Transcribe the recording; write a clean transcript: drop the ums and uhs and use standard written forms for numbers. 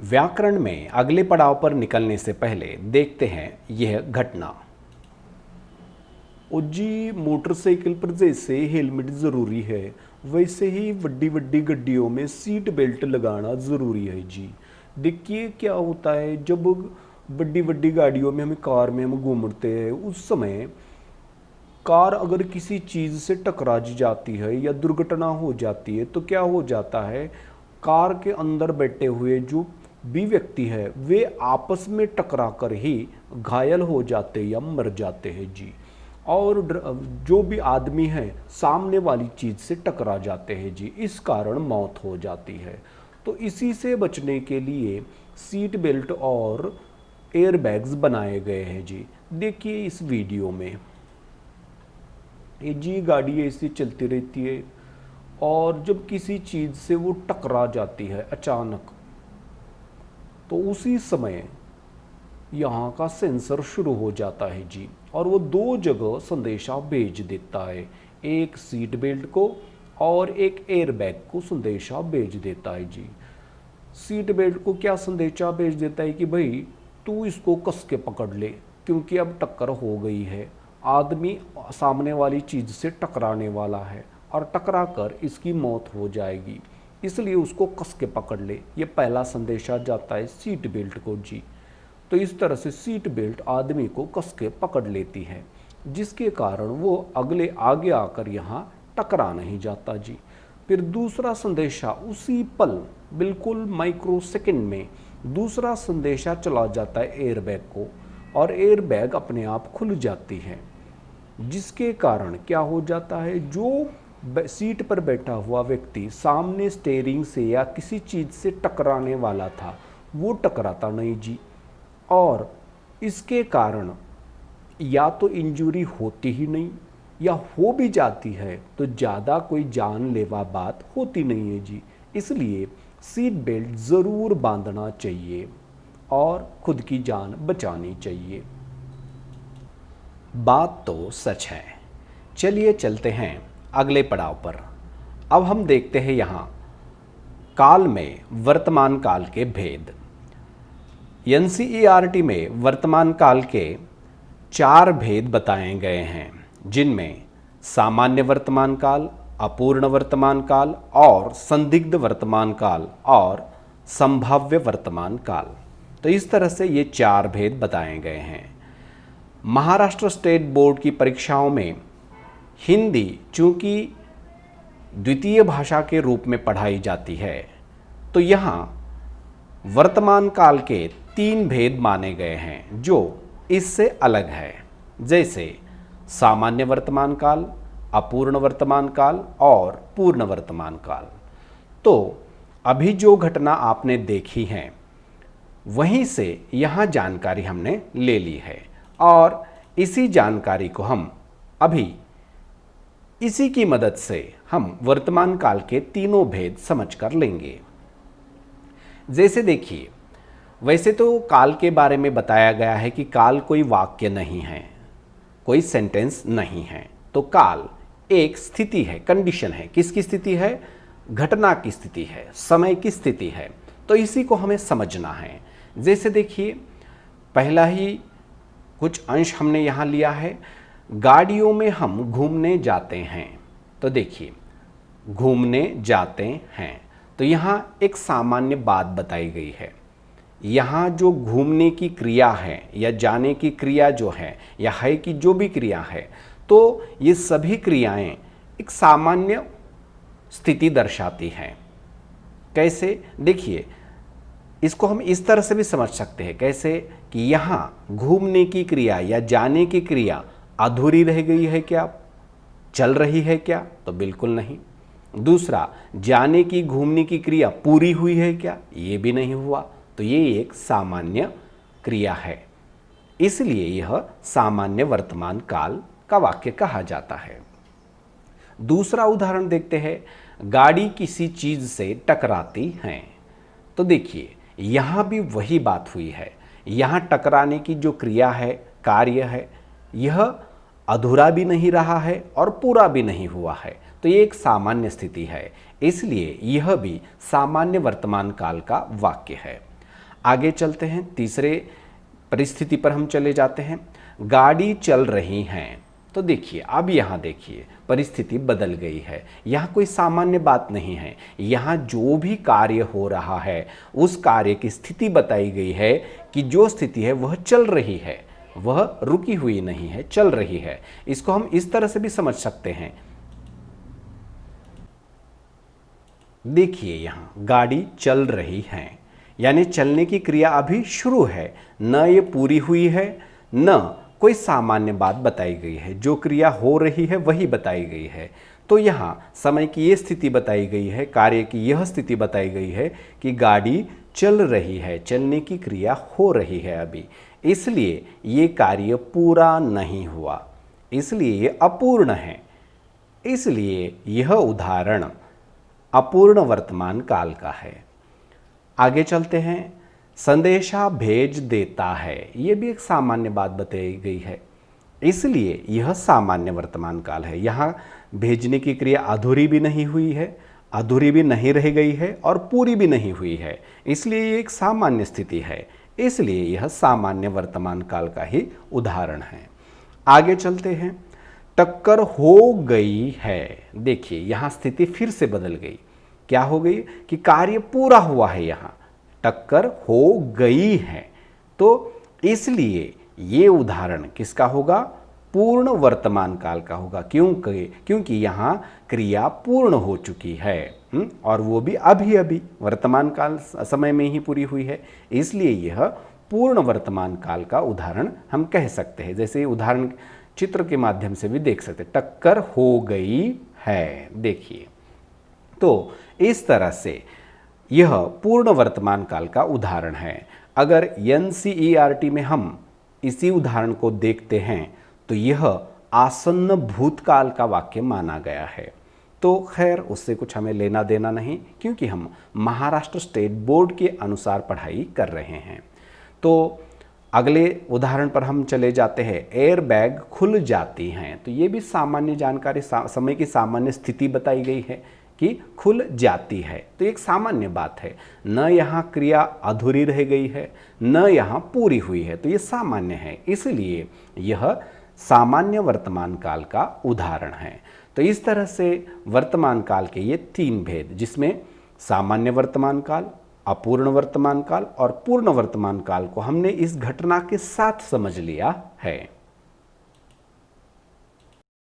व्याकरण में अगले पड़ाव पर निकलने से पहले देखते हैं यह घटना। ओ जी, मोटरसाइकिल पर जैसे हेलमेट ज़रूरी है वैसे ही बड़ी बड़ी गड्डियों में सीट बेल्ट लगाना ज़रूरी है जी। देखिए क्या होता है, जब बड़ी बड़ी गाड़ियों में कार में हम घूमते हैं उस समय कार अगर किसी चीज़ से टकरा जाती है या दुर्घटना हो जाती है तो क्या हो जाता है, कार के अंदर बैठे हुए जो भी व्यक्ति है वे आपस में टकरा कर ही घायल हो जाते या मर जाते हैं जी। और जो भी आदमी है सामने वाली चीज़ से टकरा जाते हैं जी, इस कारण मौत हो जाती है। तो इसी से बचने के लिए सीट बेल्ट और एयर बैग्स बनाए गए हैं जी। देखिए इस वीडियो में ये जी गाड़ी ऐसी चलती रहती है और जब किसी चीज़ से वो टकरा जाती है अचानक, तो उसी समय यहाँ का सेंसर शुरू हो जाता है जी, और वो दो जगह संदेशा भेज देता है, एक सीट बेल्ट को और एक एयर बैग को संदेशा भेज देता है जी। सीट बेल्ट को क्या संदेशा भेज देता है कि भाई तू इसको कस के पकड़ ले, क्योंकि अब टक्कर हो गई है, आदमी सामने वाली चीज़ से टकराने वाला है और टकरा कर इसकी मौत हो जाएगी, इसलिए उसको कस के पकड़ ले। ये पहला संदेशा जाता है सीट बेल्ट को जी। तो इस तरह से सीट बेल्ट आदमी को कस के पकड़ लेती है, जिसके कारण वो अगले आगे आकर यहाँ टकरा नहीं जाता जी। फिर दूसरा संदेशा उसी पल बिल्कुल माइक्रो सेकंड में दूसरा संदेशा चला जाता है एयर बैग को, और एयर बैग अपने आप खुल जाती है, जिसके कारण क्या हो जाता है, जो सीट पर बैठा हुआ व्यक्ति सामने स्टीयरिंग से या किसी चीज़ से टकराने वाला था वो टकराता नहीं जी। और इसके कारण या तो इंजरी होती ही नहीं, या हो भी जाती है तो ज़्यादा कोई जानलेवा बात होती नहीं है जी। इसलिए सीट बेल्ट ज़रूर बांधना चाहिए और खुद की जान बचानी चाहिए। बात तो सच है। चलिए चलते हैं अगले पड़ाव पर। अब हम देखते हैं यहाँ काल में वर्तमान काल के भेद। एनसीईआरटी में वर्तमान काल के 4 भेद बताए गए हैं, जिनमें सामान्य वर्तमान काल, अपूर्ण वर्तमान काल और संदिग्ध वर्तमान काल और संभाव्य वर्तमान काल। तो इस तरह से ये 4 भेद बताए गए हैं। महाराष्ट्र स्टेट बोर्ड की परीक्षाओं में हिंदी चूंकि द्वितीय भाषा के रूप में पढ़ाई जाती है, तो यहाँ वर्तमान काल के 3 भेद माने गए हैं जो इससे अलग है, जैसे सामान्य वर्तमान काल, अपूर्ण वर्तमान काल और पूर्ण वर्तमान काल। तो अभी जो घटना आपने देखी है वहीं से यहाँ जानकारी हमने ले ली है, और इसी जानकारी को हम अभी इसी की मदद से हम वर्तमान काल के तीनों भेद समझ कर लेंगे। जैसे देखिए, वैसे तो काल के बारे में बताया गया है कि काल कोई वाक्य नहीं है, कोई सेंटेंस नहीं है। तो काल एक स्थिति है, कंडीशन है। किसकी स्थिति है? घटना की स्थिति है, समय की स्थिति है। तो इसी को हमें समझना है। जैसे देखिए, पहला ही कुछ अंश हमने यहाँ लिया है, गाड़ियों में हम घूमने जाते हैं। तो देखिए, घूमने जाते हैं, तो यहाँ एक सामान्य बात बताई गई है। यहाँ जो घूमने की क्रिया है या जाने की क्रिया जो है या है कि जो भी क्रिया है, तो ये सभी क्रियाएं एक सामान्य स्थिति दर्शाती हैं। कैसे? देखिए, इसको हम इस तरह से भी समझ सकते हैं। कैसे? कि यहाँ घूमने की क्रिया या जाने की क्रिया अधूरी रह गई है क्या? चल रही है क्या? तो बिल्कुल नहीं। दूसरा, जाने की घूमने की क्रिया पूरी हुई है क्या? ये भी नहीं हुआ। तो ये एक सामान्य क्रिया है, इसलिए यह सामान्य वर्तमान काल का वाक्य कहा जाता है। दूसरा उदाहरण देखते हैं, गाड़ी किसी चीज से टकराती है। तो देखिए, यहाँ भी वही बात हुई है। यहाँ टकराने की जो क्रिया है, कार्य है, यह अधूरा भी नहीं रहा है और पूरा भी नहीं हुआ है। तो ये एक सामान्य स्थिति है, इसलिए यह भी सामान्य वर्तमान काल का वाक्य है। आगे चलते हैं, तीसरे परिस्थिति पर हम चले जाते हैं। गाड़ी चल रही हैं, तो देखिए अब यहाँ देखिए परिस्थिति बदल गई है। यहाँ कोई सामान्य बात नहीं है, यहाँ जो भी कार्य हो रहा है उस कार्य की स्थिति बताई गई है कि जो स्थिति है वह चल रही है, वह रुकी हुई नहीं है, चल रही है। इसको हम इस तरह से भी समझ सकते हैं। देखिए यहाँ गाड़ी चल रही है, यानी चलने की क्रिया अभी शुरू है, न ये पूरी हुई है न कोई सामान्य बात बताई गई है। जो क्रिया हो रही है वही बताई गई है। तो यहाँ समय की ये स्थिति बताई गई है, कार्य की यह स्थिति बताई गई है कि गाड़ी चल रही है, चलने की क्रिया हो रही है अभी, इसलिए ये कार्य पूरा नहीं हुआ, इसलिए ये अपूर्ण है। इसलिए यह उदाहरण अपूर्ण वर्तमान काल का है। आगे चलते हैं। संदेशा भेज देता है, यह भी एक सामान्य बात बताई गई है, इसलिए यह सामान्य वर्तमान काल है। यहाँ भेजने की क्रिया अधूरी भी नहीं हुई है, अधूरी भी नहीं रह गई है और पूरी भी नहीं हुई है, इसलिए ये एक सामान्य स्थिति है, इसलिए यह सामान्य वर्तमान काल का ही उदाहरण है। आगे चलते हैं। टक्कर हो गई है, देखिए यहाँ स्थिति फिर से बदल गई। क्या हो गई कि कार्य पूरा हुआ है, यहाँ टक्कर हो गई है, तो इसलिए ये उदाहरण किसका होगा? पूर्ण वर्तमान काल का होगा। क्योंकि यहाँ क्रिया पूर्ण हो चुकी है और वो भी अभी अभी वर्तमान काल समय में ही पूरी हुई है, इसलिए यह पूर्ण वर्तमान काल का उदाहरण हम कह सकते हैं। जैसे उदाहरण चित्र के माध्यम से भी देख सकते हैं, टक्कर हो गई है, देखिए। तो इस तरह से यह पूर्ण वर्तमान काल का उदाहरण है। अगर NCERT में हम इसी उदाहरण को देखते हैं तो यह आसन्न भूतकाल का वाक्य माना गया है। तो खैर उससे कुछ हमें लेना देना नहीं, क्योंकि हम महाराष्ट्र स्टेट बोर्ड के अनुसार पढ़ाई कर रहे हैं। तो अगले उदाहरण पर हम चले जाते हैं। एयर बैग खुल जाती हैं, तो ये भी सामान्य जानकारी, समय की सामान्य स्थिति बताई गई है कि खुल जाती है, तो एक सामान्य बात है। न यहाँ क्रिया अधूरी रह गई है न यहाँ पूरी हुई है, तो ये सामान्य है, इसलिए यह सामान्य वर्तमान काल का उदाहरण है। तो इस तरह से वर्तमान काल के ये 3 भेद, जिसमें सामान्य वर्तमान काल, अपूर्ण वर्तमान काल और पूर्ण वर्तमान काल को हमने इस घटना के साथ समझ लिया है।